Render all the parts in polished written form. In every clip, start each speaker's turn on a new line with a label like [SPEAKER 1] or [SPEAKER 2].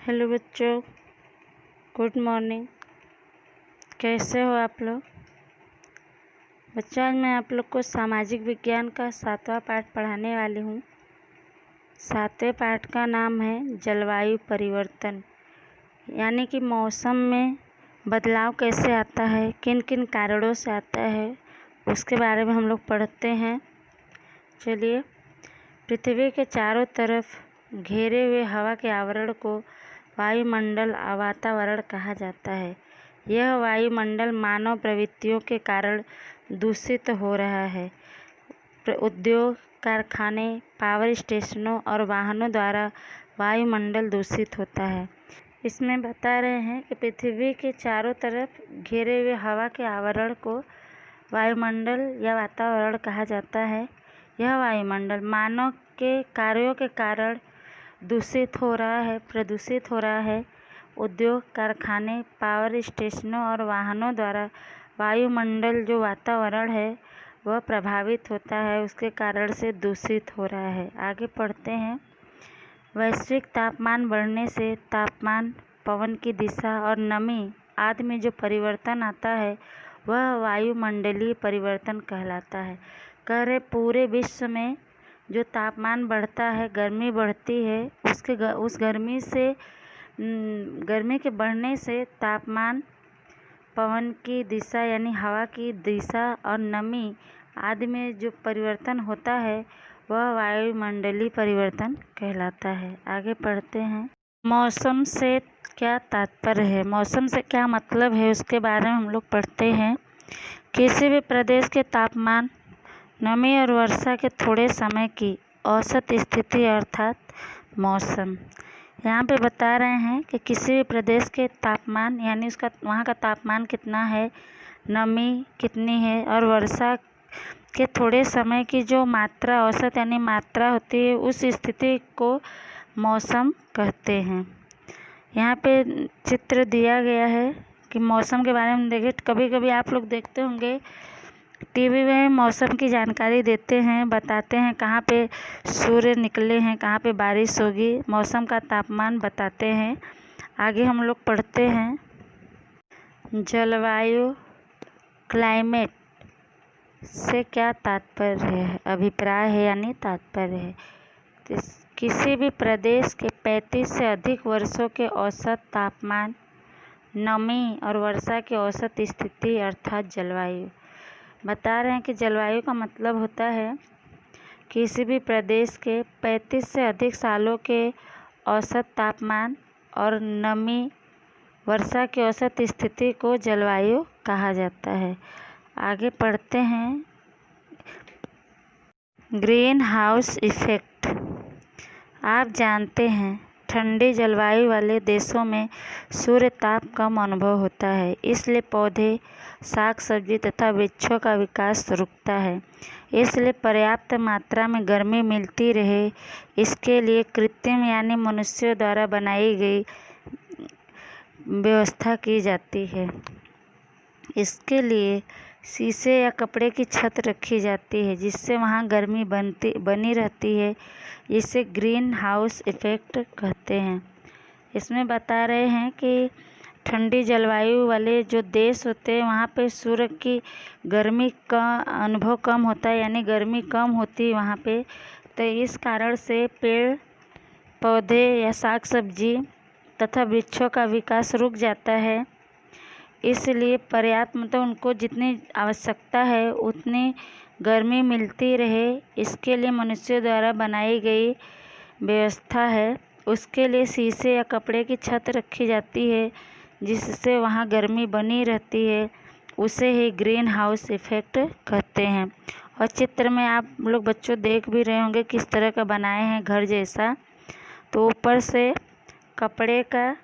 [SPEAKER 1] Hello बच्चों, good morning. कैसे हो आप लोग? बच्चों, आज मैं आप लोग को सामाजिक विज्ञान का 7वां पाठ पढ़ाने वाली हूँ। 7वें पाठ का नाम है जलवायु परिवर्तन, यानी कि मौसम में बदलाव कैसे आता है, किन किन कारणों से आता है, उसके बारे में हम लोग पढ़ते हैं। चलिए, पृथ्वी के चारों तरफ घेरे हुए हवा के आवरण को वायुमंडल वातावरण कहा जाता है। यह वायुमंडल मानव प्रवृत्तियों के कारण दूषित हो रहा है। उद्योग, कारखाने, पावर स्टेशनों और वाहनों द्वारा वायुमंडल दूषित होता है। इसमें बता रहे हैं कि पृथ्वी के चारों तरफ घेरे हुए हवा के आवरण को वायुमंडल या वातावरण कहा जाता है। यह वायुमंडल मानव के कार्यों के कारण दूषित हो रहा है, प्रदूषित हो रहा है। उद्योग, कारखाने, पावर स्टेशनों और वाहनों द्वारा वायुमंडल जो वातावरण है वह प्रभावित होता है, उसके कारण से दूषित हो रहा है। आगे पढ़ते हैं। वैश्विक तापमान बढ़ने से तापमान, पवन की दिशा और नमी आदि में जो परिवर्तन आता है वह वायुमंडलीय परिवर्तन कहलाता है। कह रहे पूरे विश्व में जो तापमान बढ़ता है, गर्मी बढ़ती है, उस गर्मी के बढ़ने से तापमान, पवन की दिशा यानी हवा की दिशा और नमी आदि में जो परिवर्तन होता है वह वायुमंडलीय परिवर्तन कहलाता है। आगे पढ़ते हैं। मौसम से क्या तात्पर्य है, मौसम से क्या मतलब है, उसके बारे में हम लोग पढ़ते हैं। किसी भी प्रदेश के तापमान, नमी और वर्षा के थोड़े समय की औसत स्थिति अर्थात मौसम। यहाँ पे बता रहे हैं कि किसी भी प्रदेश के तापमान यानी वहाँ का तापमान कितना है, नमी कितनी है और वर्षा के थोड़े समय की जो मात्रा, औसत यानी मात्रा होती है, उस स्थिति को मौसम कहते हैं। यहाँ पे चित्र दिया गया है कि मौसम के बारे में देखें। कभी कभी आप लोग देखते होंगे टीवी में मौसम की जानकारी देते हैं, बताते हैं कहाँ पे सूर्य निकले हैं, कहाँ पे बारिश होगी, मौसम का तापमान बताते हैं। आगे हम लोग पढ़ते हैं। जलवायु, क्लाइमेट से क्या तात्पर्य है, अभिप्राय है यानी तात्पर्य है। किसी भी प्रदेश के 35 से अधिक वर्षों के औसत तापमान, नमी और वर्षा की औसत स्थिति अर्थात जलवायु। बता रहे हैं कि जलवायु का मतलब होता है किसी भी प्रदेश के 35 से अधिक सालों के औसत तापमान और नमी, वर्षा की औसत स्थिति को जलवायु कहा जाता है। आगे पढ़ते हैं। Green house effect. आप जानते हैं ठंडी जलवायु वाले देशों में सूर्य ताप कम अनुभव होता है, इसलिए पौधे, साग सब्जी तथा वृक्षों का विकास रुकता है। इसलिए पर्याप्त मात्रा में गर्मी मिलती रहे, इसके लिए कृत्रिम यानी मनुष्यों द्वारा बनाई गई व्यवस्था की जाती है। इसके लिए शीशे या कपड़े की छत रखी जाती है, जिससे वहाँ गर्मी बनी रहती है। इसे ग्रीन हाउस इफेक्ट कहते हैं। इसमें बता रहे हैं कि ठंडी जलवायु वाले जो देश होते हैं वहाँ पे सूर्य की गर्मी का अनुभव कम होता है, यानी गर्मी कम होती है वहाँ पे। तो इस कारण से पेड़ पौधे या साग सब्जी तथा वृक्षों का विकास रुक जाता है। इसलिए पर्याप्त मतलब उनको जितनी आवश्यकता है उतनी गर्मी मिलती रहे, इसके लिए मनुष्यों द्वारा बनाई गई व्यवस्था है। उसके लिए शीशे या कपड़े की छत रखी जाती है, जिससे वहाँ गर्मी बनी रहती है। उसे ही ग्रीन हाउस इफेक्ट कहते हैं। और चित्र में आप लोग बच्चों देख भी रहे होंगे किस तरह का बनाए हैं घर जैसा। तो ऊपर से कपड़े का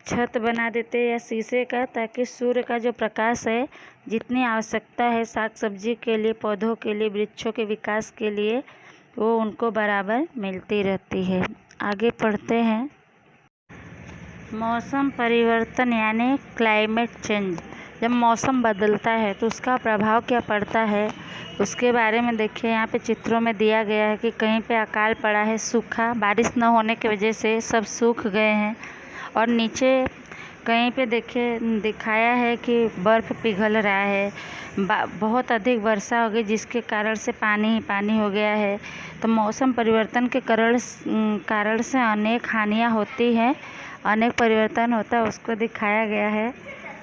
[SPEAKER 1] छत बना देते हैं या शीशे का, ताकि सूर्य का जो प्रकाश है, जितनी आवश्यकता है साग सब्जी के लिए, पौधों के लिए, वृक्षों के विकास के लिए, वो उनको बराबर मिलती रहती है। आगे पढ़ते हैं। मौसम परिवर्तन यानी क्लाइमेट चेंज। जब मौसम बदलता है तो उसका प्रभाव क्या पड़ता है, उसके बारे में देखिए यहाँ पे चित्रों में दिया गया है कि कहीं पे अकाल पड़ा है, सूखा, बारिश न होने की वजह से सब सूख गए हैं। और नीचे कहीं पे देखिए दिखाया है कि बर्फ़ पिघल रहा है, बहुत अधिक वर्षा हो गई जिसके कारण से पानी ही पानी हो गया है। तो मौसम परिवर्तन के कारण से अनेक हानियाँ होती हैं, अनेक परिवर्तन होता है, उसको दिखाया गया है।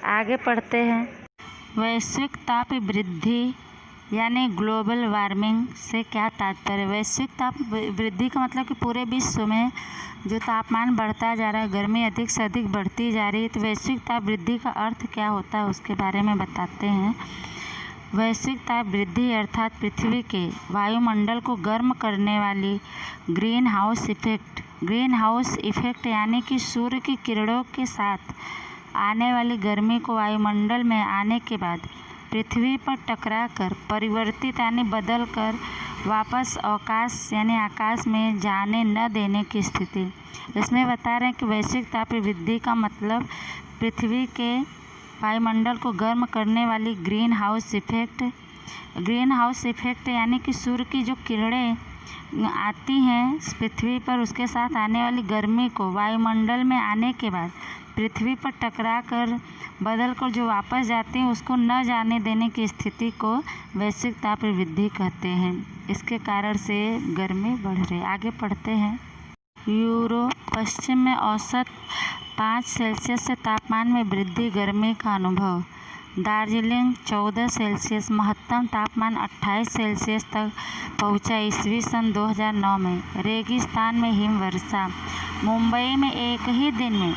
[SPEAKER 1] आगे पढ़ते हैं। वैश्विक ताप वृद्धि यानी ग्लोबल वार्मिंग से क्या तात्पर्य? वैश्विक ताप वृद्धि का मतलब कि पूरे विश्व में जो तापमान बढ़ता जा रहा है, गर्मी अधिक से अधिक बढ़ती जा रही है। तो वैश्विक ताप वृद्धि का अर्थ क्या होता है उसके बारे में बताते हैं। वैश्विक ताप वृद्धि अर्थात पृथ्वी के वायुमंडल को गर्म करने वाली ग्रीन हाउस इफेक्ट यानी कि सूर्य की किरणों के साथ आने वाली गर्मी को वायुमंडल में आने के बाद पृथ्वी पर टकरा कर परिवर्तित यानी बदल कर वापस आकाश में जाने न देने की स्थिति। इसमें बता रहे हैं कि वैश्विक ताप वृद्धि का मतलब पृथ्वी के वायुमंडल को गर्म करने वाली ग्रीन हाउस इफेक्ट यानी कि सूर्य की जो किरणें आती हैं पृथ्वी पर, उसके साथ आने वाली गर्मी को वायुमंडल में आने के बाद पृथ्वी पर टकरा कर बदल कर जो वापस जाती हैं उसको न जाने देने की स्थिति को वैश्विक ताप वृद्धि कहते हैं। इसके कारण से गर्मी बढ़ रही है। आगे पढ़ते हैं। यूरोप पश्चिम में औसत 5 सेल्सियस से तापमान में वृद्धि, गर्मी का अनुभव। दार्जिलिंग 14 सेल्सियस, महत्तम तापमान 28 सेल्सियस तक पहुंचा ईस्वी सन 2009 में। रेगिस्तान में हिमवर्षा। मुंबई में एक ही दिन में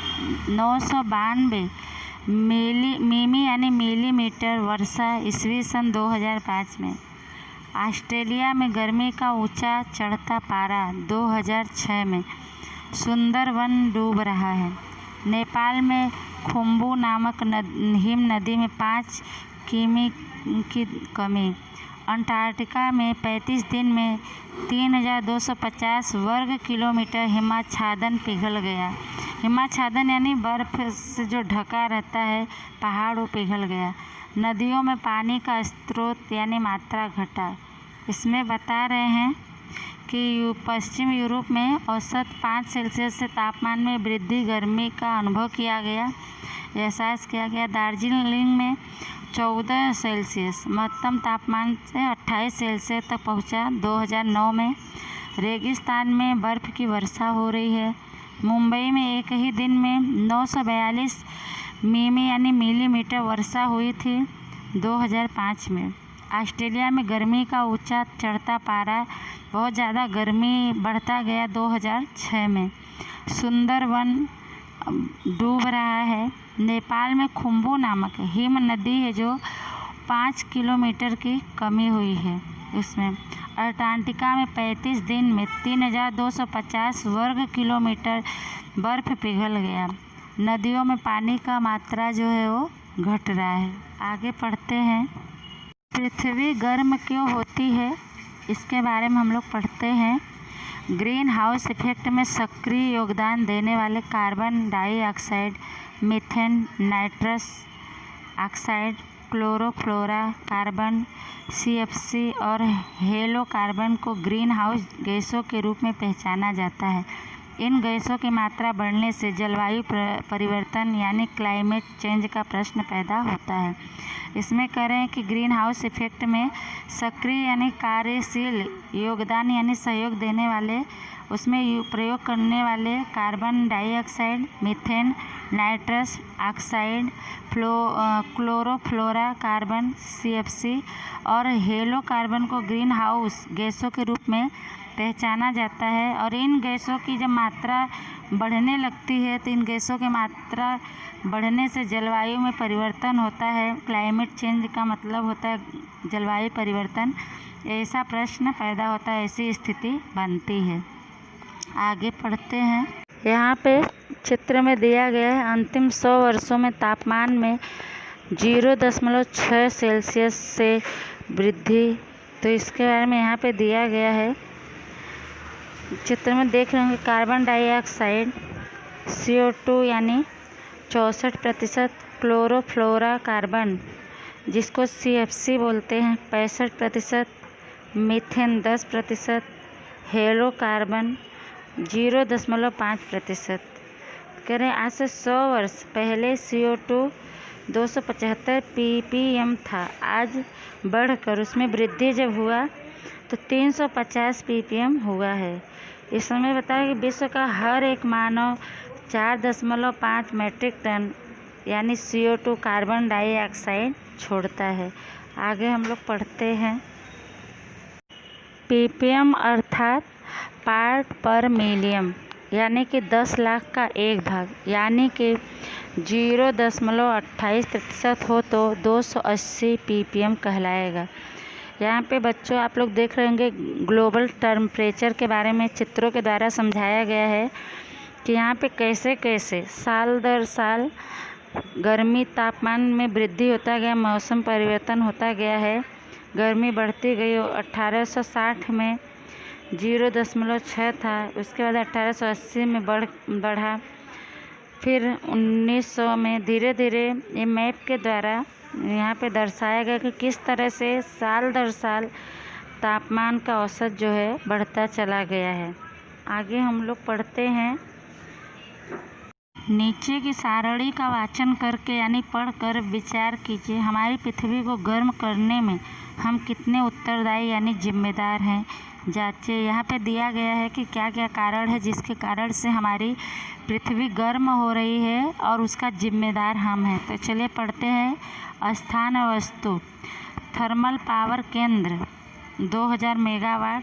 [SPEAKER 1] 992 मिलीमीटर वर्षा ईस्वी सन 2005 में। ऑस्ट्रेलिया में गर्मी का ऊंचा चढ़ता पारा 2006 में। सुंदरवन डूब रहा है। नेपाल में खुम्बू नामक हिम नदी में 5 किमी की कमी। अंटार्कटिका में 35 दिन में 3250 वर्ग किलोमीटर हिमाच्छादन पिघल गया। हिमाच्छादन यानी बर्फ़ से जो ढका रहता है पहाड़, वो पिघल गया। नदियों में पानी का स्रोत यानी मात्रा घटा। इसमें बता रहे हैं कि पश्चिम यूरोप में औसत 5 सेल्सियस से तापमान में वृद्धि, गर्मी का अनुभव किया गया, एहसास किया गया। दार्जिलिंग में 14 सेल्सियस महत्तम तापमान से 28 सेल्सियस तक पहुंचा 2009 में। रेगिस्तान में बर्फ़ की वर्षा हो रही है। मुंबई में एक ही दिन में 942 मिलीमीटर वर्षा हुई थी 2005 में। ऑस्ट्रेलिया में गर्मी का ऊंचा चढ़ता पारा, बहुत ज़्यादा गर्मी बढ़ता गया 2006 में। सुंदरवन डूब रहा है। नेपाल में खुम्बू नामक हिम नदी है जो 5 किलोमीटर की कमी हुई है इसमें। अंटार्कटिका में 35 दिन में 3250 वर्ग किलोमीटर बर्फ़ पिघल गया। नदियों में पानी का मात्रा जो है वो घट रहा है। आगे पढ़ते हैं। पृथ्वी गर्म क्यों होती है इसके बारे में हम लोग पढ़ते हैं। ग्रीन हाउस इफेक्ट में सक्रिय योगदान देने वाले carbon dioxide, methane, nitrous oxide, chlorofluoro carbon, CFC और हेलो कार्बन को ग्रीन हाउस गैसों के रूप में पहचाना जाता है। इन गैसों की मात्रा बढ़ने से जलवायु परिवर्तन यानी क्लाइमेट चेंज का प्रश्न पैदा होता है। इसमें कह रहे हैं कि ग्रीन हाउस इफेक्ट में सक्रिय यानी कार्यशील योगदान यानी सहयोग देने वाले, उसमें प्रयोग करने वाले carbon dioxide, methane, nitrous oxide, chlorofluoro carbon, CFC और हेलो कार्बन को ग्रीन हाउस गैसों के रूप में पहचाना जाता है। और इन गैसों की जब मात्रा बढ़ने लगती है तो इन गैसों की मात्रा बढ़ने से जलवायु में परिवर्तन होता है। क्लाइमेट चेंज का मतलब होता है जलवायु परिवर्तन। ऐसा प्रश्न पैदा होता है, ऐसी स्थिति बनती है। आगे पढ़ते हैं। यहाँ पे चित्र में दिया गया है अंतिम 100 वर्षों में तापमान में 0.6 सेल्सियस से वृद्धि। तो इसके बारे में यहाँ पे दिया गया है। चित्र में देख रहे होंगे कार्बन डाइऑक्साइड CO2 यानी 64%, क्लोरोफ्लोरा कार्बन जिसको CFC बोलते हैं 65%, मीथेन 10%, हेलोकार्बन 0.5%। कह रहे हैं आज से 100 वर्ष पहले CO2 275 ppm था, आज बढ़कर उसमें वृद्धि जब हुआ तो 350 ppm हुआ है। इस समय बताया कि विश्व का हर एक मानव 4.5 मीट्रिक टन यानी CO2 कार्बन डाइऑक्साइड छोड़ता है। आगे हम लोग पढ़ते हैं। ppm अर्थात पार्ट पर मिलियन, यानी कि 10 लाख का एक भाग, यानी कि 0.28% हो तो 280 ppm कहलाएगा। यहाँ पे बच्चों आप लोग देख रहे होंगे ग्लोबल टेम्परेचर के बारे में चित्रों के द्वारा समझाया गया है कि यहाँ पे कैसे कैसे साल दर साल गर्मी तापमान में वृद्धि होता गया, मौसम परिवर्तन होता गया है, गर्मी बढ़ती गई। 1860 में 0.6 था, उसके बाद 1880 में बढ़ा, फिर 1900 में धीरे धीरे ये मैप के द्वारा यहाँ पे दर्शाया गया कि किस तरह से साल दर साल तापमान का औसत जो है बढ़ता चला गया है। आगे हम लोग पढ़ते हैं। नीचे की सारणी का वाचन करके यानी पढ़कर विचार कीजिए, हमारी पृथ्वी को गर्म करने में हम कितने उत्तरदायी यानी जिम्मेदार हैं, जांचे। यहाँ पे दिया गया है कि क्या क्या कारण है जिसके कारण से हमारी पृथ्वी गर्म हो रही है और उसका जिम्मेदार हम हैं। तो चलिए पढ़ते हैं। स्थान और वस्तु। थर्मल पावर केंद्र 2000 मेगावाट,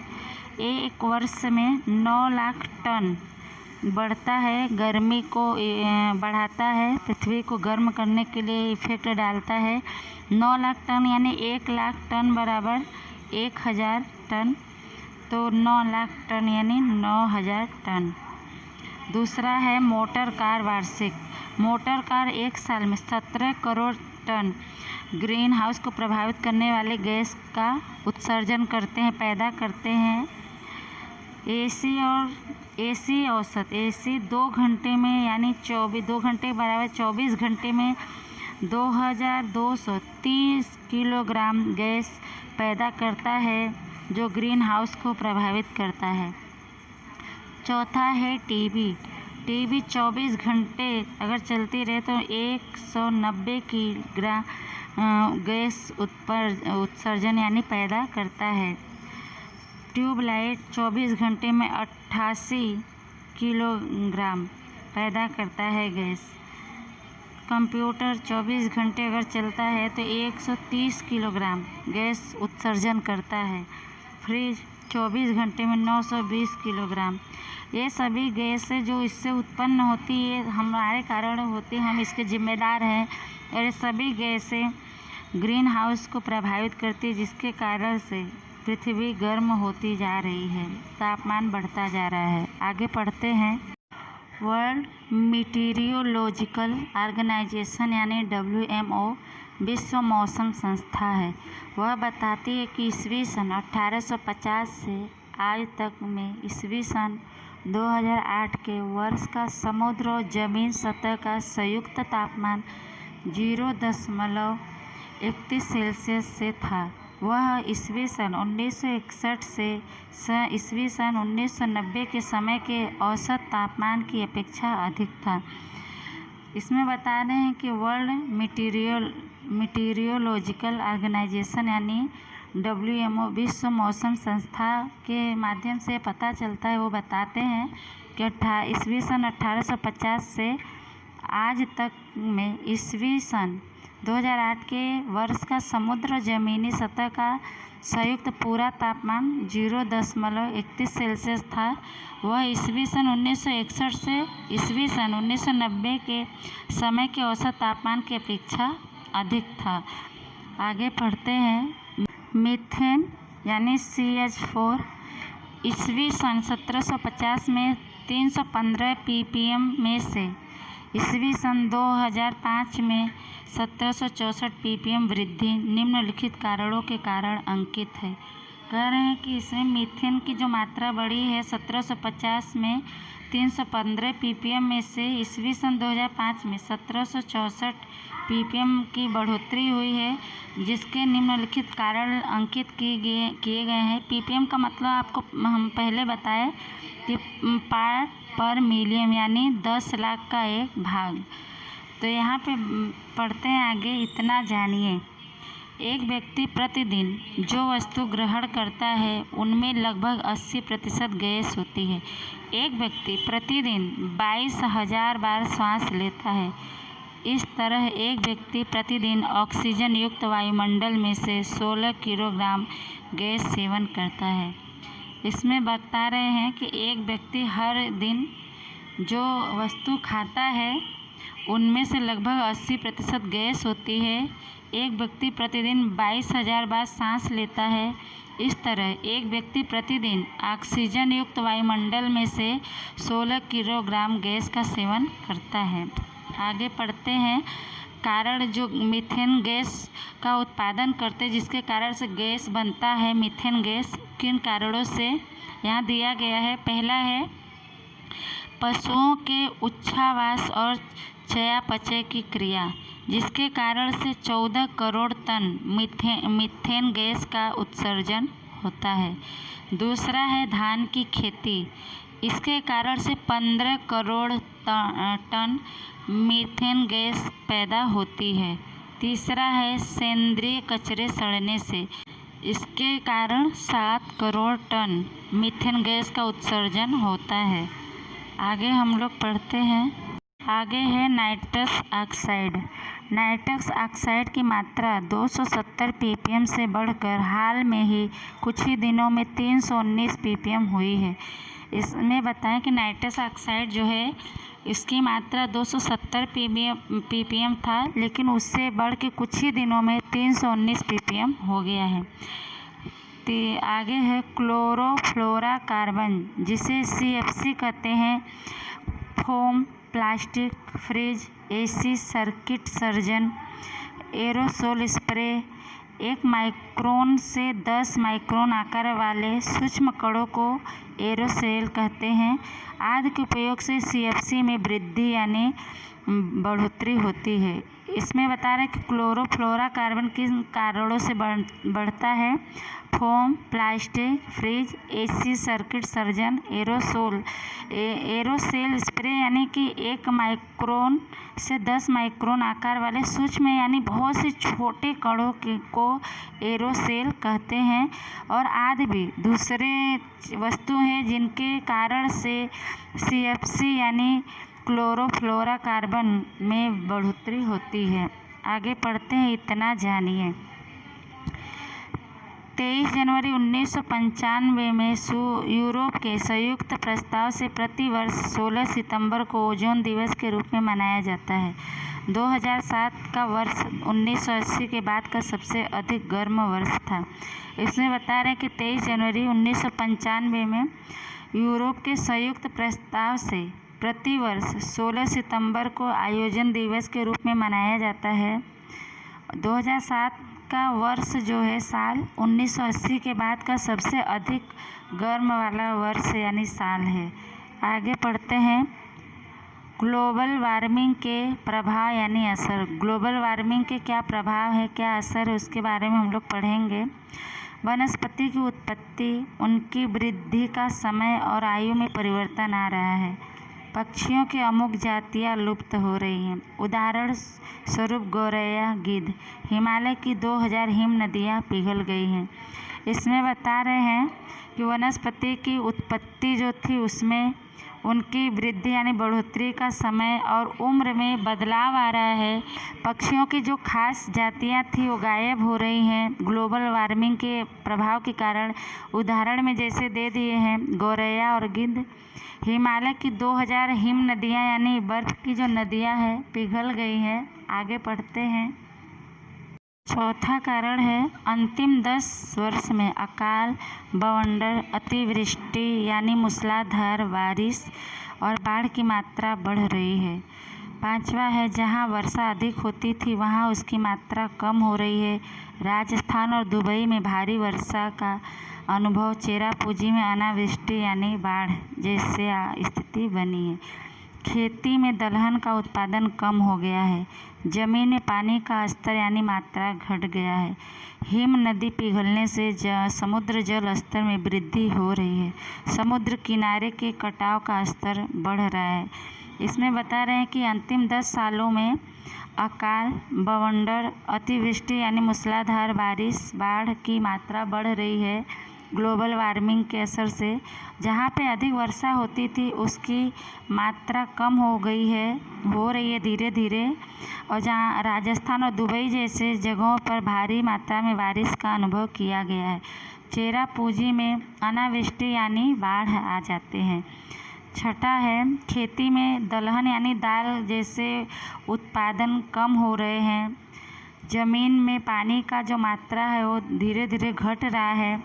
[SPEAKER 1] एक वर्ष में 9 लाख टन बढ़ता है, गर्मी को बढ़ाता है, पृथ्वी को गर्म करने के लिए इफेक्ट डालता है। 9 लाख टन यानी 1 लाख टन बराबर 1000 टन, तो 9 लाख टन यानी 9000 टन। दूसरा है मोटर कार वार्षिक। मोटर कार एक साल में 17 करोड़ टन ग्रीन हाउस को प्रभावित करने वाले गैस का उत्सर्जन करते हैं, पैदा करते हैं। AC औसत, AC 2 घंटे में यानी 2 घंटे बराबर 24 घंटे में 2230 किलोग्राम गैस पैदा करता है, जो ग्रीन हाउस को प्रभावित करता है। चौथा है टीबी 24 घंटे अगर चलती रहे तो 190 किलोग्राम गैस उत्सर्जन यानी पैदा करता है। ट्यूबलाइट 24 घंटे में 88 किलोग्राम पैदा करता है गैस। कंप्यूटर 24 घंटे अगर चलता है तो 130 किलोग्राम गैस उत्सर्जन करता है। फ्रिज 24 घंटे में 920 किलोग्राम। ये सभी गैसें जो इससे उत्पन्न होती है हमारे कारण होती है, हम इसके जिम्मेदार हैं। और ये सभी गैसें ग्रीन हाउस को प्रभावित करती है, जिसके कारण से पृथ्वी गर्म होती जा रही है, तापमान बढ़ता जा रहा है। आगे पढ़ते हैं। वर्ल्ड मीटीरियोलॉजिकल ऑर्गेनाइजेशन यानी WMO विश्व मौसम संस्था है। वह बताती है कि ईस्वी सन 1850 से आज तक में ईस्वी सन 2008 के वर्ष का समुद्र और जमीन सतह का संयुक्त तापमान 0.31 सेल्सियस से था। वह ईस्वी सन 1961 से ईस्वी सन 1990 के समय के औसत तापमान की अपेक्षा अधिक था। इसमें बता रहे हैं कि वर्ल्ड मीटीरियोलॉजिकल ऑर्गेनाइजेशन यानी WMO विश्व मौसम संस्था के माध्यम से पता चलता है, वो बताते हैं कि ईस्वी सन 1850 से आज तक में ईस्वी सन 2008 के वर्ष का समुद्र जमीनी सतह का संयुक्त पूरा तापमान 0.31 सेल्सियस था। वह ईस्वी सन 1961 से ईस्वी सन 1990 के समय के औसत तापमान की अपेक्षा अधिक था। आगे पढ़ते हैं। मीथेन यानी CH4 ईस्वी सन 1750 में 315 ppm में से ईस्वी सन 2005 में 1764 ppm वृद्धि निम्नलिखित कारणों के कारण अंकित है। कह रहे हैं कि इसमें मीथेन की जो मात्रा बढ़ी है 1750 में 315 ppm में से ईस्वी सन 2005 में 1764 ppm की बढ़ोतरी हुई है, जिसके निम्नलिखित कारण अंकित किए गए हैं। ppm का मतलब आपको हम पहले बताए कि पार्ट पर मिलियन यानी 10 लाख का एक भाग। तो यहाँ पे पढ़ते हैं आगे। इतना जानिए, एक व्यक्ति प्रतिदिन जो वस्तु ग्रहण करता है उनमें लगभग 80% गैस होती है। एक व्यक्ति प्रतिदिन 22,000 बार सांस लेता है। इस तरह एक व्यक्ति प्रतिदिन ऑक्सीजन युक्त वायुमंडल में से 16 किलोग्राम गैस सेवन करता है। इसमें बता रहे हैं कि एक व्यक्ति हर दिन जो वस्तु खाता है उनमें से लगभग 80% गैस होती है। एक व्यक्ति प्रतिदिन 22,000 बार सांस लेता है। इस तरह एक व्यक्ति प्रतिदिन ऑक्सीजन युक्त वायुमंडल में से 16 किलोग्राम गैस का सेवन करता है। आगे पढ़ते हैं। कारण जो मीथेन गैस का उत्पादन करते हैं, जिसके कारण से गैस बनता है मीथेन गैस, किन कारणों से यहाँ दिया गया है। पहला है पशुओं के उच्छ्वास और चयापचय की क्रिया, जिसके कारण से 14 करोड़ टन मीथेन गैस का उत्सर्जन होता है। दूसरा है धान की खेती, इसके कारण से 15 करोड़ टन मीथेन गैस पैदा होती है। तीसरा है सेंद्रीय कचरे सड़ने से, इसके कारण 7 करोड़ टन मीथेन गैस का उत्सर्जन होता है। आगे हम लोग पढ़ते हैं। आगे है नाइट्रस ऑक्साइड। नाइट्रस ऑक्साइड की मात्रा 270 ppm से बढ़कर हाल में ही कुछ ही दिनों में 319 ppm हुई है। इसमें बताएं कि नाइट्रस ऑक्साइड जो है इसकी मात्रा 270 ppm था, लेकिन उससे बढ़ के कुछ ही दिनों में 319 ppm हो गया है। आगे है क्लोरोफ्लोराकार्बन, जिसे CFC कहते हैं। Foam, plastic, fridge, AC circuit surgeon, aerosol spray, 1 micron से 10 माइक्रोन आकार वाले सूक्ष्म कणों को एरोसोल कहते हैं। आदि के उपयोग से CFC में वृद्धि यानी बढ़ोतरी होती है। इसमें बता रहे हैं कि क्लोरोफ्लोराकार्बन किन कारणों से बढ़ता है। Foam, plastic, fridge, AC circuit surgeon, aerosol spray यानी कि 1 माइक्रोन से 10 माइक्रोन आकार वाले सूक्ष्म यानी बहुत से छोटे कणों को एरोसोल कहते हैं। और आदि भी दूसरे वस्तु हैं जिनके कारण से CFC यानी क्लोरोफ्लोराकार्बन में बढ़ोतरी होती है। आगे पढ़ते हैं। इतना जानिए, 23 जनवरी 1995 में यूरोप के संयुक्त प्रस्ताव से प्रतिवर्ष 16 सितंबर को ओजोन दिवस के रूप में मनाया जाता है। 2007 का वर्ष 1980 के बाद का सबसे अधिक गर्म वर्ष था। इसमें बता रहे हैं कि 23 जनवरी 1995 में यूरोप के संयुक्त प्रस्ताव से प्रतिवर्ष 16 सितंबर को आयोजन दिवस के रूप में मनाया जाता है। 2007 का वर्ष जो है साल 1980 के बाद का सबसे अधिक गर्म वाला वर्ष यानी साल है। आगे पढ़ते हैं। ग्लोबल वार्मिंग के प्रभाव यानी असर। ग्लोबल वार्मिंग के क्या प्रभाव है, क्या असर है, उसके बारे में हम लोग पढ़ेंगे। वनस्पति की उत्पत्ति, उनकी वृद्धि का समय और आयु में परिवर्तन आ रहा है। पक्षियों की अमुक जातियां लुप्त हो रही हैं। उदाहरण स्वरूप गौरैया, गिद्ध। हिमालय की 2000 हिम नदियाँ पिघल गई हैं। इसमें बता रहे हैं कि वनस्पति की उत्पत्ति जो थी उसमें उनकी वृद्धि यानी बढ़ोतरी का समय और उम्र में बदलाव आ रहा है। पक्षियों की जो खास जातियां थी वो गायब हो रही हैं ग्लोबल वार्मिंग के प्रभाव के कारण। उदाहरण में जैसे दे दिए हैं गौरैया और गिद्ध। हिमालय की 2000 हिम नदियाँ यानी बर्फ़ की जो नदियाँ हैं पिघल गई हैं। आगे पढ़ते हैं। चौथा कारण है अंतिम 10 वर्ष में अकाल, बवंडर, अतिवृष्टि यानी मूसलाधार बारिश और बाढ़ की मात्रा बढ़ रही है। पांचवा है जहां वर्षा अधिक होती थी वहां उसकी मात्रा कम हो रही है। राजस्थान और दुबई में भारी वर्षा का अनुभव। चेरापूंजी में अनावृष्टि यानी बाढ़ जैसे स्थिति बनी है। खेती में दलहन का उत्पादन कम हो गया है। जमीन में पानी का स्तर यानी मात्रा घट गया है। हिम नदी पिघलने से समुद्र जल स्तर में वृद्धि हो रही है। समुद्र किनारे के कटाव का स्तर बढ़ रहा है। इसमें बता रहे हैं कि अंतिम 10 सालों में अकाल, बवंडर, अतिवृष्टि यानी मूसलाधार बारिश, बाढ़ की मात्रा बढ़ रही है। ग्लोबल वार्मिंग के असर से जहाँ पे अधिक वर्षा होती थी उसकी मात्रा कम हो रही है धीरे धीरे। और जहाँ राजस्थान और दुबई जैसे जगहों पर भारी मात्रा में बारिश का अनुभव किया गया है। चेरापूंजी में अनावृष्टि यानी बाढ़ आ जाते हैं। छठा है खेती में दलहन यानी दाल जैसे उत्पादन कम हो रहे हैं। ज़मीन में पानी का जो मात्रा है वो धीरे धीरे घट रहा है।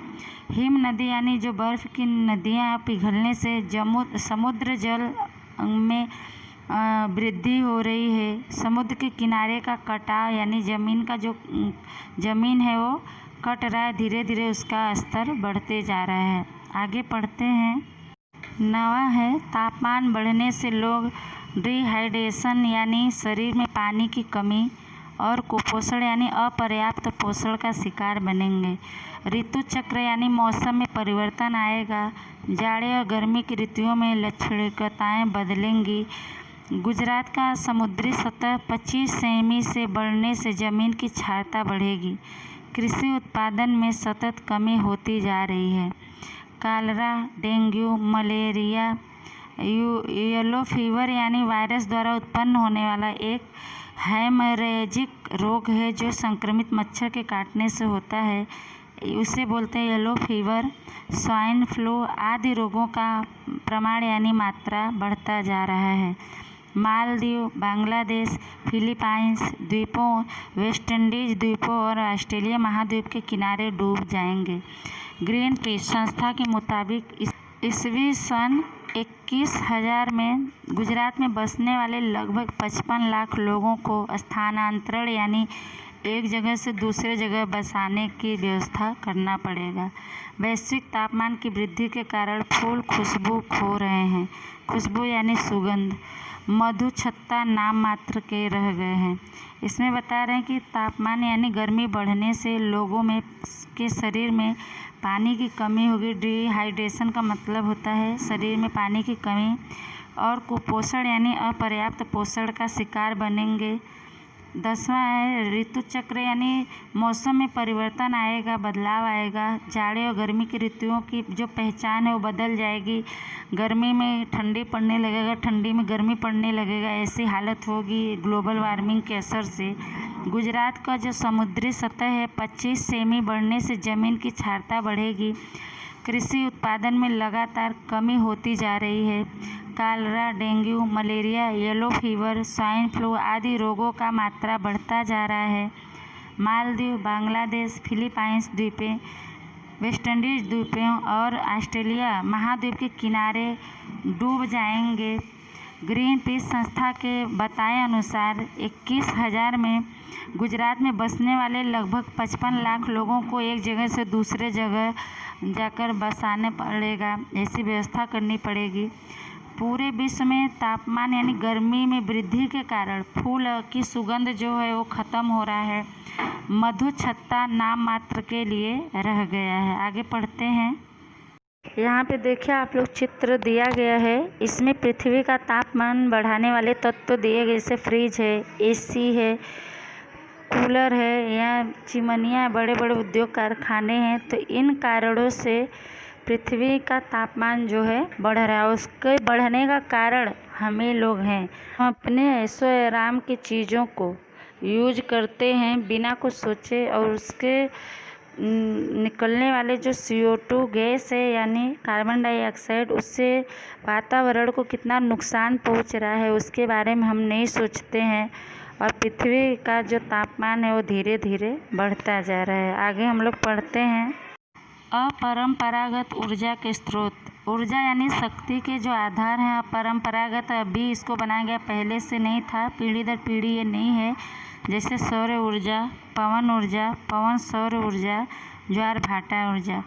[SPEAKER 1] हिम नदी यानी जो बर्फ़ की नदियाँ पिघलने से समुद्र जल में वृद्धि हो रही है। समुद्र के किनारे का कटाव यानी ज़मीन है वो कट रहा है, धीरे धीरे उसका स्तर बढ़ते जा रहा है। आगे पढ़ते हैं। नवा है तापमान बढ़ने से लोग डिहाइड्रेशन यानी शरीर में पानी की कमी और कुपोषण यानी अपर्याप्त पोषण का शिकार बनेंगे। ऋतु चक्र यानी मौसम में परिवर्तन आएगा। जाड़े और गर्मी की ऋतुओं में लक्षणिकताएं बदलेंगी। गुजरात का समुद्री सतह 25 सेमी से बढ़ने से ज़मीन की क्षारता बढ़ेगी। कृषि उत्पादन में सतत कमी होती जा रही है। Cholera, dengue, malaria, yellow fever यानी वायरस द्वारा उत्पन्न होने वाला एक हेमरेजिक रोग है जो संक्रमित मच्छर के काटने से होता है, उसे बोलते हैं येलो फीवर। स्वाइन फ्लू आदि रोगों का प्रमाण यानी मात्रा बढ़ता जा रहा है। मालदीव, बांग्लादेश, फिलीपाइंस द्वीपों, वेस्ट इंडीज द्वीपों और ऑस्ट्रेलिया महाद्वीप के किनारे डूब जाएंगे। ग्रीन पीस संस्था के मुताबिक ईस्वी सन 21,000 में गुजरात में बसने वाले लगभग 55 लाख लोगों को स्थानांतरण यानी एक जगह से दूसरे जगह बसाने की व्यवस्था करना पड़ेगा। वैश्विक तापमान की वृद्धि के कारण फूल खुशबू खो रहे हैं। खुशबू यानी सुगंध। मधु छत्ता नाम मात्र के रह गए हैं। इसमें बता रहे हैं कि तापमान यानी गर्मी बढ़ने से लोगों में के शरीर में पानी की कमी होगी। डिहाइड्रेशन का मतलब होता है शरीर में पानी की कमी। और कुपोषण यानी अपर्याप्त पोषण का शिकार बनेंगे। 10वां है ऋतु चक्र यानी मौसम में परिवर्तन आएगा, बदलाव आएगा। जाड़े और गर्मी की ऋतुओं की जो पहचान है वो बदल जाएगी। गर्मी में ठंडी पड़ने लगेगा, ठंडी में गर्मी पड़ने लगेगा, ऐसी हालत होगी ग्लोबल वार्मिंग के असर से। गुजरात का जो समुद्री सतह है 25 सेमी बढ़ने से ज़मीन की क्षारता बढ़ेगी। कृषि उत्पादन में लगातार कमी होती जा रही है। Cholera, dengue, malaria, yellow fever, swine flu आदि रोगों का मात्रा बढ़ता जा रहा है। मालदीव, बांग्लादेश, फिलीपाइंस द्वीपें, वेस्ट इंडीज द्वीपों और ऑस्ट्रेलिया महाद्वीप के किनारे डूब जाएंगे। ग्रीन पीस संस्था के बताए अनुसार 21,000 में गुजरात में बसने वाले लगभग 55 लाख लोगों को एक जगह से दूसरे जगह जाकर बसाने पड़ेगा, ऐसी व्यवस्था करनी पड़ेगी। पूरे विश्व में तापमान यानी गर्मी में वृद्धि के कारण फूल की सुगंध जो है वो ख़त्म हो रहा है। मधु छत्ता नाम मात्र के लिए रह गया है। आगे पढ़ते हैं। यहाँ पे देखिए आप लोग चित्र दिया गया है। इसमें पृथ्वी का तापमान बढ़ाने वाले तत्व दिए गए, जैसे फ्रिज है, एसी है, कूलर है या चिमनियाँ, बड़े बड़े उद्योग कारखाने हैं। तो इन कारणों से पृथ्वी का तापमान जो है बढ़ रहा है। उसके बढ़ने का कारण हमें लोग हैं। हम अपने ऐशो आराम की चीज़ों को यूज करते हैं बिना कुछ सोचे, और उसके निकलने वाले जो CO2 गैस है यानी कार्बन डाइऑक्साइड, उससे वातावरण को कितना नुकसान पहुंच रहा है उसके बारे में हम नहीं सोचते हैं। और पृथ्वी का जो तापमान है वो धीरे धीरे बढ़ता जा रहा है। आगे हम लोग पढ़ते हैं। अपरंपरागत ऊर्जा के स्रोत ऊर्जा यानी शक्ति के जो आधार हैं परंपरागत अभी इसको बनाया गया, पहले से नहीं था, पीढ़ी दर पीढ़ी ये नहीं है। जैसे सौर ऊर्जा, पवन सौर ऊर्जा, ज्वार भाटा ऊर्जा,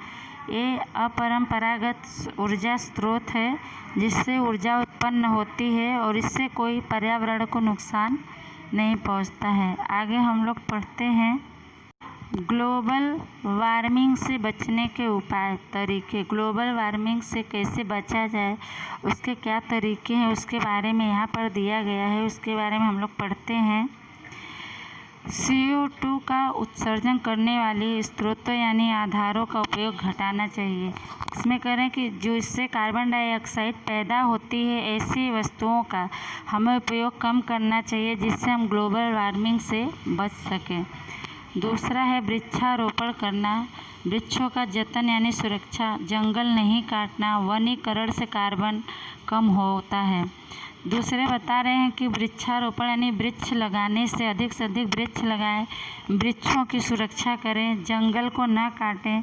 [SPEAKER 1] ये अपरंपरागत ऊर्जा स्रोत है जिससे ऊर्जा उत्पन्न होती है और इससे कोई पर्यावरण को नुकसान नहीं पहुंचता है। आगे हम लोग पढ़ते हैं ग्लोबल वार्मिंग से बचने के उपाय, तरीके। ग्लोबल वार्मिंग से कैसे बचा जाए, उसके क्या तरीके हैं, उसके बारे में यहाँ पर दिया गया है, उसके बारे में हम लोग पढ़ते हैं। CO2 का उत्सर्जन करने वाले स्रोतों यानी आधारों का उपयोग घटाना चाहिए। इसमें करें कि जो इससे कार्बन डाइऑक्साइड पैदा होती है, ऐसी वस्तुओं का हमें उपयोग कम करना चाहिए जिससे हम ग्लोबल वार्मिंग से बच सकें। दूसरा है वृक्षारोपण करना, वृक्षों का जतन यानी सुरक्षा, जंगल नहीं काटना, वनीकरण से कार्बन कम होता है। दूसरे बता रहे हैं कि वृक्षारोपण यानी वृक्ष लगाने से अधिक वृक्ष लगाएं, वृक्षों की सुरक्षा करें, जंगल को न काटें,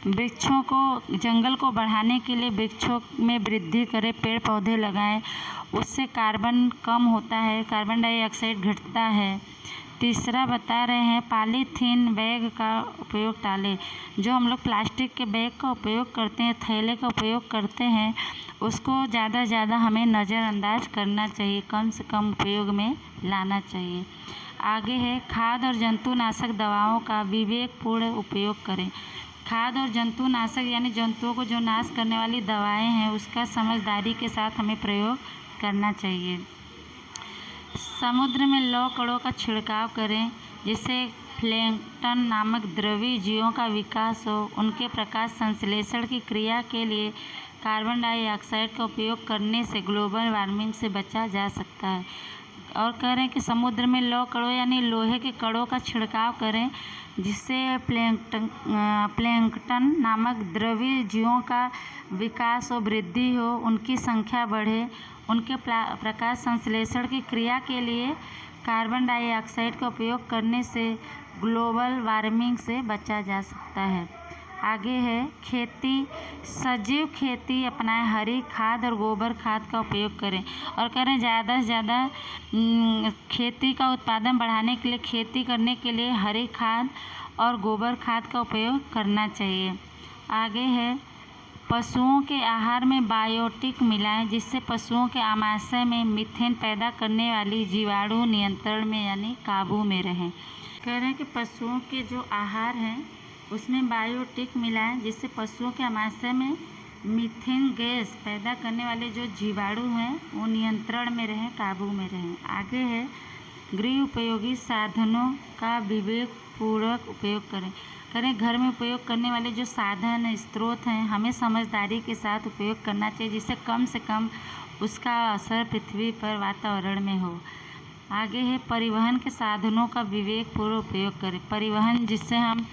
[SPEAKER 1] जंगल को बढ़ाने के लिए वृक्षों में वृद्धि करें, पेड़ पौधे लगाएं, उससे कार्बन कम होता है, कार्बन डाइऑक्साइड घटता है। तीसरा बता रहे हैं पॉलीथीन बैग का उपयोग टालें। जो हम लोग प्लास्टिक के बैग का उपयोग करते हैं, थैले का उपयोग करते हैं, उसको ज़्यादा से ज़्यादा हमें नज़रअंदाज करना चाहिए, कम से कम उपयोग में लाना चाहिए। आगे है खाद और जंतुनाशक दवाओं का विवेकपूर्ण उपयोग करें। खाद और जंतुनाशक यानी जंतुओं को जो नाश करने वाली दवाएं हैं, उसका समझदारी के साथ हमें प्रयोग करना चाहिए। समुद्र में लौह कणों का छिड़काव करें जिससे प्लैंकटन नामक द्रवीय जीवों का विकास हो। उनके प्रकाश संश्लेषण की क्रिया के लिए कार्बन डाइऑक्साइड का उपयोग करने से ग्लोबल वार्मिंग से बचा जा सकता है। और कह रहे हैं कि समुद्र में लौह कणों यानी लोहे के कणों का छिड़काव करें जिससे प्लैंकटन नामक द्रवीय जीवों का विकास हो, वृद्धि हो, उनकी संख्या बढ़े। उनके प्रकाश संश्लेषण की क्रिया के लिए कार्बन डाइऑक्साइड का उपयोग करने से ग्लोबल वार्मिंग से बचा जा सकता है। आगे है खेती, सजीव खेती अपनाएं, हरी खाद और गोबर खाद का उपयोग करें। और करें ज़्यादा से ज़्यादा खेती का उत्पादन बढ़ाने के लिए, खेती करने के लिए हरी खाद और गोबर खाद का उपयोग करना चाहिए। आगे है पशुओं के आहार में बायोटिक मिलाएं जिससे पशुओं के आमाशय में मीथेन पैदा करने वाली जीवाणु नियंत्रण में यानी काबू में रहें। कह रहे हैं कि पशुओं के जो आहार हैं उसमें बायोटिक मिलाएं जिससे पशुओं के आमाशय में मीथेन गैस पैदा करने वाले जो जीवाणु हैं वो नियंत्रण में रहें, काबू में रहें। आगे है गृह उपयोगी साधनों का विवेकपूर्वक उपयोग करें। घर में उपयोग करने वाले जो साधन स्रोत हैं हमें समझदारी के साथ उपयोग करना चाहिए जिससे कम से कम उसका असर पृथ्वी पर वातावरण में हो। आगे है परिवहन के साधनों का विवेकपूर्वक उपयोग करें। परिवहन जिससे हम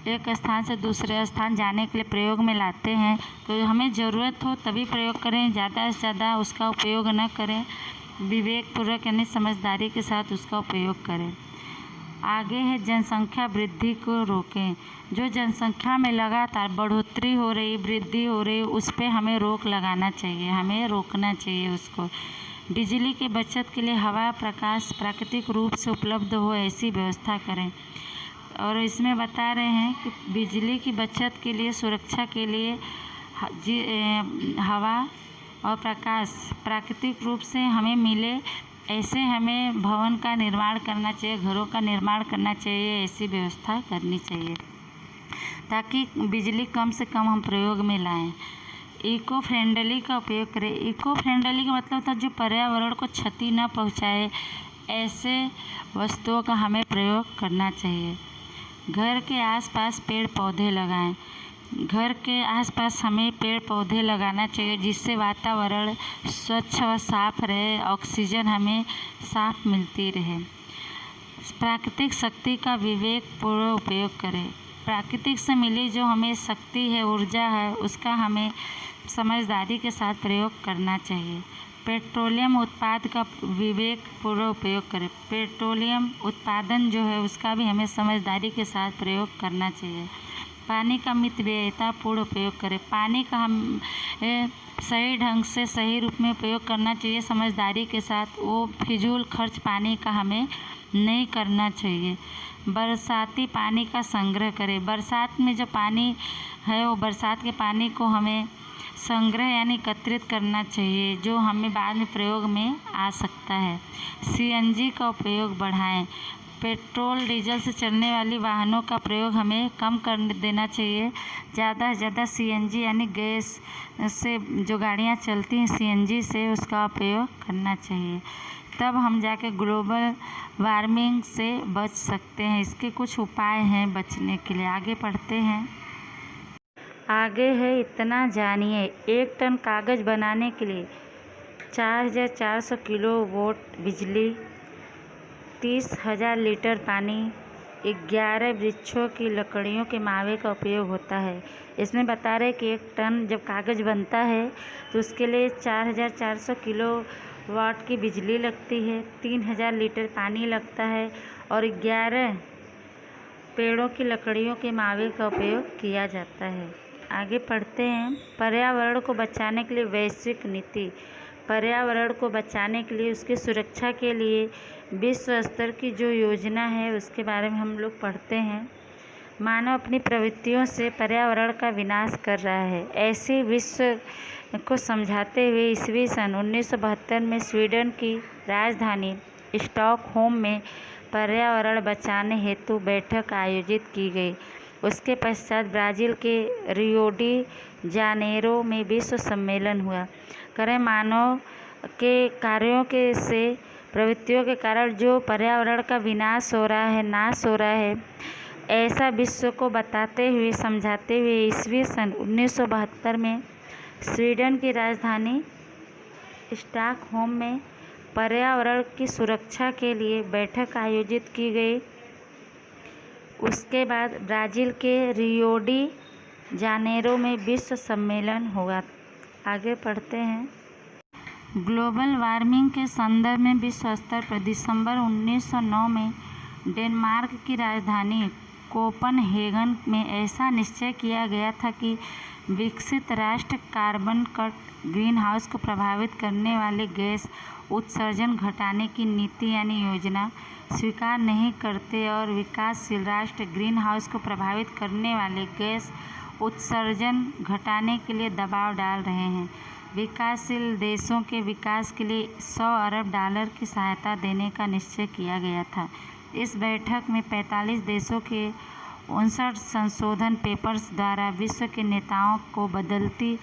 [SPEAKER 1] एक स्थान से दूसरे स्थान जाने के लिए प्रयोग में लाते हैं, तो हमें ज़रूरत हो तभी प्रयोग करें, ज़्यादा से ज़्यादा उसका उपयोग न करें, विवेकपूर्वक यानी समझदारी के साथ उसका उपयोग करें। आगे है जनसंख्या वृद्धि को रोकें। जो जनसंख्या में लगातार बढ़ोतरी हो रही, वृद्धि हो रही, उस पर हमें रोक लगाना चाहिए, हमें रोकना चाहिए उसको। बिजली की बचत के लिए हवा प्रकाश प्राकृतिक रूप से उपलब्ध हो ऐसी व्यवस्था करें। और इसमें बता रहे हैं कि बिजली की बचत के लिए, सुरक्षा के लिए हवा और प्रकाश प्राकृतिक रूप से हमें मिले, ऐसे हमें भवन का निर्माण करना चाहिए, घरों का निर्माण करना चाहिए, ऐसी व्यवस्था करनी चाहिए ताकि बिजली कम से कम हम प्रयोग में लाएं। इको फ्रेंडली का उपयोग करें। इको फ्रेंडली का मतलब था जो पर्यावरण को क्षति न पहुंचाए, ऐसे वस्तुओं का हमें प्रयोग करना चाहिए। घर के आसपास पेड़ पौधे लगाएं। घर के आसपास हमें पेड़ पौधे लगाना चाहिए जिससे वातावरण स्वच्छ व साफ रहे, ऑक्सीजन हमें साफ मिलती रहे। प्राकृतिक शक्ति का विवेकपूर्वक उपयोग करें। प्राकृतिक से मिली जो हमें शक्ति है, ऊर्जा है, उसका हमें समझदारी के साथ प्रयोग करना चाहिए। पेट्रोलियम उत्पाद का विवेकपूर्वक उपयोग करें। पेट्रोलियम उत्पादन जो है उसका भी हमें समझदारी के साथ प्रयोग करना चाहिए। पानी का मितव्ययितापूर्ण उपयोग करें। पानी का हम सही ढंग से सही रूप में उपयोग करना चाहिए, समझदारी के साथ। वो फिजूल खर्च पानी का हमें नहीं करना चाहिए। बरसाती पानी का संग्रह करें। बरसात में जो पानी है वो बरसात के पानी को हमें संग्रह यानी एकत्रित करना चाहिए, जो हमें बाद में प्रयोग में आ सकता है। सीएनजी का उपयोग बढ़ाएं। पेट्रोल डीजल से चलने वाली वाहनों का प्रयोग हमें कम कर देना चाहिए। ज़्यादा से ज़्यादा सीएनजी यानी गैस से जो गाड़ियाँ चलती हैं सीएनजी से, उसका उपयोग करना चाहिए। तब हम जाके ग्लोबल वार्मिंग से बच सकते हैं। इसके कुछ उपाय हैं बचने के लिए। आगे पढ़ते हैं। आगे है इतना जानिए। 1 टन कागज़ बनाने के लिए 4400 किलोवाट बिजली, 30,000 लीटर पानी, 11 वृक्षों की लकड़ियों के मावे का उपयोग होता है। इसमें बता रहे कि 1 टन जब कागज़ बनता है तो उसके लिए 4400 किलोवाट की बिजली लगती है, 3000 लीटर पानी लगता है और 11 पेड़ों की लकड़ियों के मावे का उपयोग किया जाता है। आगे पढ़ते हैं। पर्यावरण को बचाने के लिए वैश्विक नीति। पर्यावरण को बचाने के लिए, उसकी सुरक्षा के लिए विश्व स्तर की जो योजना है उसके बारे में हम लोग पढ़ते हैं। मानव अपनी प्रवृत्तियों से पर्यावरण का विनाश कर रहा है। ऐसे विश्व को समझाते हुए ईस्वी सन 1972 में स्वीडन की राजधानी स्टॉकहोम में पर्यावरण बचाने हेतु बैठक आयोजित की गई। उसके पश्चात ब्राज़ील के रियो डी जानेरो में विश्व सम्मेलन हुआ। मानव के कार्यों के से प्रवृत्तियों के कारण जो पर्यावरण का विनाश हो रहा है, नाश हो रहा है, ऐसा विश्व को बताते हुए समझाते हुए ईस्वी सन 1972 में स्वीडन की राजधानी स्टॉकहोम में पर्यावरण की सुरक्षा के लिए बैठक आयोजित की गई। उसके बाद ब्राज़ील के रियो डी जानेरो में विश्व सम्मेलन हुआ। आगे पढ़ते हैं। ग्लोबल वार्मिंग के संदर्भ में विश्व स्तर पर दिसंबर 1909 में डेनमार्क की राजधानी कोपनहेगन में ऐसा निश्चय किया गया था कि विकसित राष्ट्र कार्बन कट ग्रीन हाउस को प्रभावित करने वाले गैस उत्सर्जन घटाने की नीति यानी योजना स्वीकार नहीं करते और विकासशील राष्ट्र ग्रीन हाउस को प्रभावित करने वाले गैस उत्सर्जन घटाने के लिए दबाव डाल रहे हैं। विकासशील देशों के विकास के लिए 100 अरब डॉलर की सहायता देने का निश्चय किया गया था। इस बैठक में 45 देशों के 59 संशोधन पेपर्स द्वारा विश्व के नेताओं को बदलती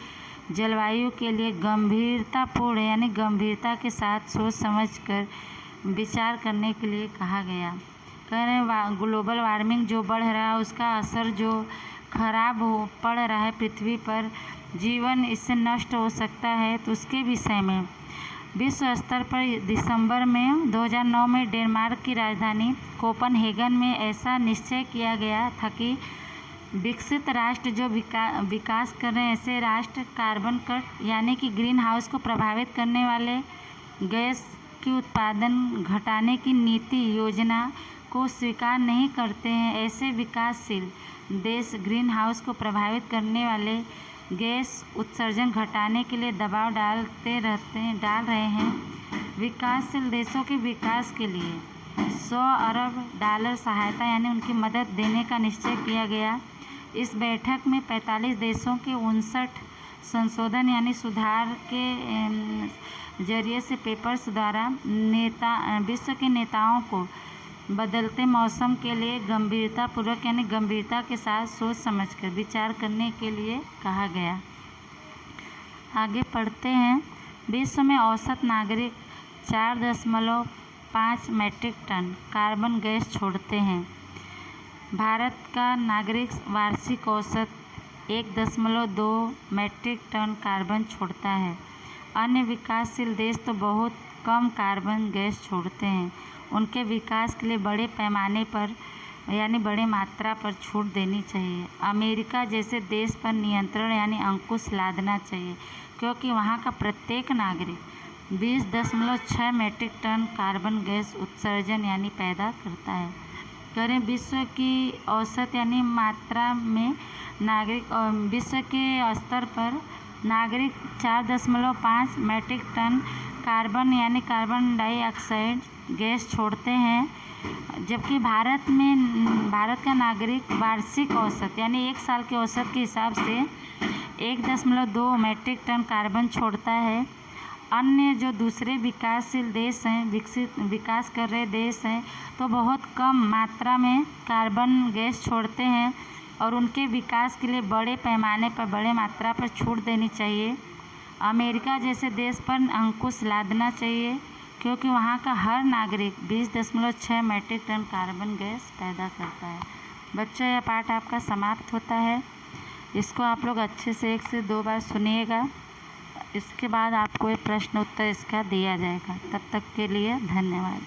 [SPEAKER 1] जलवायु के लिए गंभीरतापूर्ण यानी गंभीरता के साथ सोच समझकर विचार करने के लिए कहा गया। कह रहे ग्लोबल वार्मिंग जो बढ़ रहा है उसका असर जो खराब पड़ रहा है पृथ्वी पर, जीवन इससे नष्ट हो सकता है, तो उसके विषय में विश्व स्तर पर दिसंबर में 2009 में डेनमार्क की राजधानी कोपनहेगन में ऐसा निश्चय किया गया था कि विकसित राष्ट्र जो विकास कर रहे हैं ऐसे राष्ट्र कार्बन कट यानी कि ग्रीन हाउस को प्रभावित करने वाले गैस की उत्पादन घटाने की नीति योजना को स्वीकार नहीं करते हैं। ऐसे विकासशील देश ग्रीन हाउस को प्रभावित करने वाले गैस उत्सर्जन घटाने के लिए दबाव डाल रहे हैं। विकासशील देशों के विकास के लिए 100 अरब डॉलर सहायता यानी उनकी मदद देने का निश्चय किया गया। इस बैठक में 45 देशों के 59 संशोधन यानी सुधार के जरिए से पेपर्स द्वारा विश्व के नेताओं को बदलते मौसम के लिए गंभीरतापूर्वक यानी गंभीरता के साथ सोच समझकर विचार करने के लिए कहा गया। आगे पढ़ते हैं। विश्व में औसत नागरिक 4.5 मीट्रिक टन कार्बन गैस छोड़ते हैं। भारत का नागरिक वार्षिक औसत 1.2 मीट्रिक टन कार्बन छोड़ता है। अन्य विकासशील देश तो बहुत कम कार्बन गैस छोड़ते हैं। उनके विकास के लिए बड़े पैमाने पर यानी बड़े मात्रा पर छूट देनी चाहिए। अमेरिका जैसे देश पर नियंत्रण यानी अंकुश लादना चाहिए, क्योंकि वहाँ का प्रत्येक नागरिक 20.6 मीट्रिक टन कार्बन गैस उत्सर्जन यानी पैदा करता है। करें विश्व की औसत यानी मात्रा में नागरिक विश्व के स्तर पर नागरिक 4.5 मीट्रिक टन कार्बन यानी कार्बन डाइऑक्साइड गैस छोड़ते हैं, जबकि भारत का नागरिक वार्षिक औसत यानी एक साल के औसत के हिसाब से 1.2 मीट्रिक टन कार्बन छोड़ता है। अन्य जो दूसरे विकासशील देश हैं, विकास कर रहे देश हैं, तो बहुत कम मात्रा में कार्बन गैस छोड़ते हैं और उनके विकास के लिए बड़े पैमाने पर बड़े मात्रा पर छूट देनी चाहिए। अमेरिका जैसे देश पर अंकुश लादना चाहिए, क्योंकि वहाँ का हर नागरिक 20.6 मीट्रिक टन कार्बन गैस पैदा करता है। बच्चों, यह पाठ आपका समाप्त होता है। इसको आप लोग अच्छे से 1 से 2 बार सुनिएगा। इसके बाद आपको एक प्रश्न उत्तर इसका दिया जाएगा। तब तक के लिए धन्यवाद।